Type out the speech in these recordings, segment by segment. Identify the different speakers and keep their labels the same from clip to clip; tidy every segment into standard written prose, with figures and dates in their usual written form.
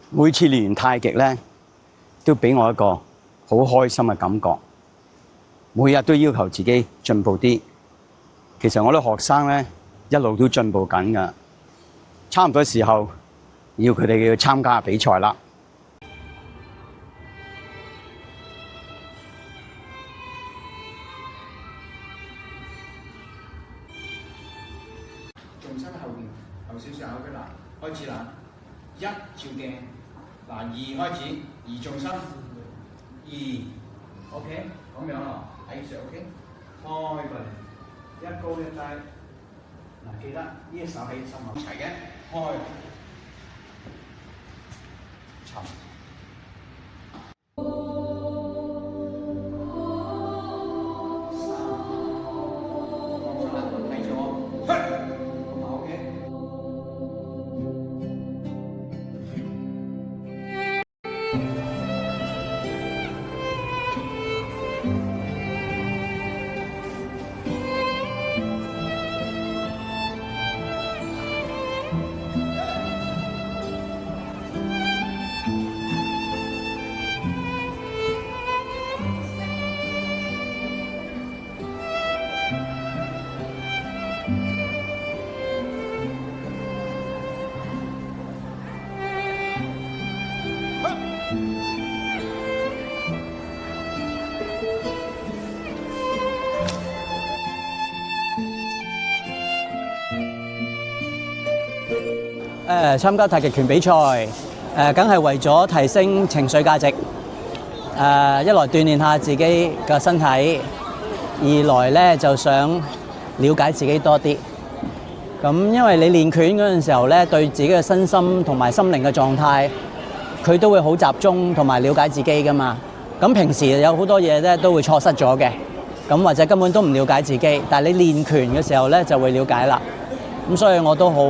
Speaker 1: 每次練完太極咧，都俾我一個好開心嘅感覺。每日都要求自己進步啲。其實我啲學生咧一路都進步緊㗎。差唔多時候要佢哋要參加比賽啦。重心後邊後少少嘅啦，開始啦。一照鏡，嗱二開始，二重心，二 ，OK， 咁樣咯，睇住 OK， 開過嚟，一高一低，嗱記得呢一手喺心口齊嘅，開，沉。參加太極拳比賽，梗係為咗提升情緒價值。一來鍛鍊下自己嘅身體，二來咧就想了解自己多啲。咁因為你練拳嗰陣時候咧，對自己嘅身心同埋心靈嘅狀態，佢都會好集中同埋了解自己噶嘛。咁平時有好多嘢咧都會錯失咗嘅，咁或者根本都唔了解自己。但係你練拳嘅時候咧就會了解啦。咁所以我都好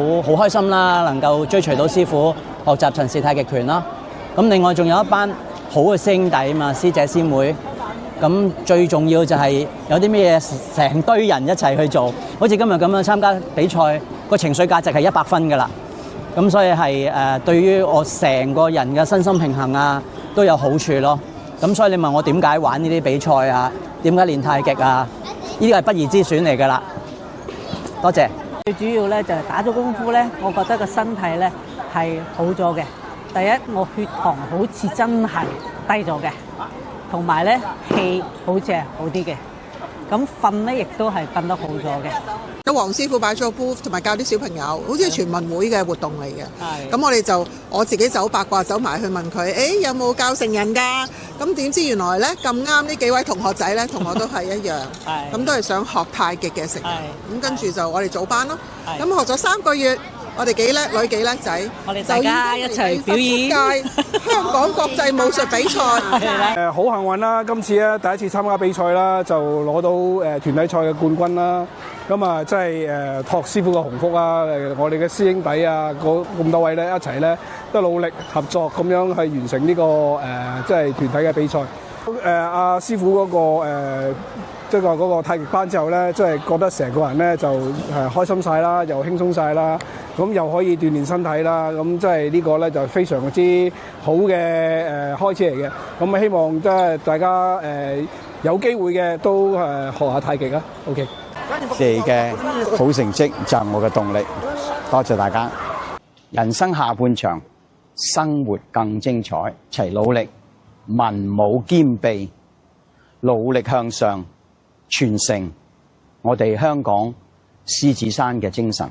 Speaker 1: 開心啦，能夠追隨到師傅學習陳氏太極拳啦。咁另外仲有一班好嘅師兄弟嘛，師姐師妹。咁最重要就係有啲咩嘢成堆人一齊去做，好似今日咁樣參加比賽，個情緒價值係100分㗎啦。咁所以係對於我成個人嘅身心平衡啊都有好處咯。咁所以你問我點解玩呢啲比賽啊？點解練太極啊？呢個係不二之選嚟㗎啦。多謝。
Speaker 2: 最主要咧就係打咗功夫咧，我覺得個身體咧係好咗嘅。第一，我血糖好似真係低咗嘅，同埋咧氣好似係好啲嘅。咁瞓咧亦都係瞓得好咗嘅。
Speaker 3: 有黃師傅擺咗個 booth， 同埋教啲小朋友，好似係全運會嘅活動嚟嘅。咁我自己走八卦走埋去問佢，有冇教成人㗎？咁點知原來咧咁啱呢幾位同學仔咧，同我都係一樣，咁都係想學太極嘅成人。咁跟住就我哋組班咯。咁學咗3個月，我哋幾叻女幾叻仔，
Speaker 2: 我哋大家一齊表演
Speaker 3: 香港國際武術比賽。
Speaker 4: 好幸運啦！今次咧第一次參加比賽啦，就攞到團體賽嘅冠軍啦。咁啊，真係託師傅嘅鴻福啊！我哋嘅師兄弟啊，咁多位咧一齊咧都努力合作咁樣去完成呢個即係團體嘅比賽。阿師傅嗰個即係嗰個太極班之後咧，即係覺得成個人咧就開心晒啦，又輕鬆晒啦，咁又可以鍛鍊身體啦，咁即係呢個咧就非常之好嘅開始嚟嘅。咁希望即係大家有機會嘅都學下太極啊。OK。
Speaker 1: 你嘅好成績就係我嘅動力，多謝大家。人生下半場，生活更精彩，齊努力，文武兼備，努力向上，傳承我哋香港獅子山嘅精神。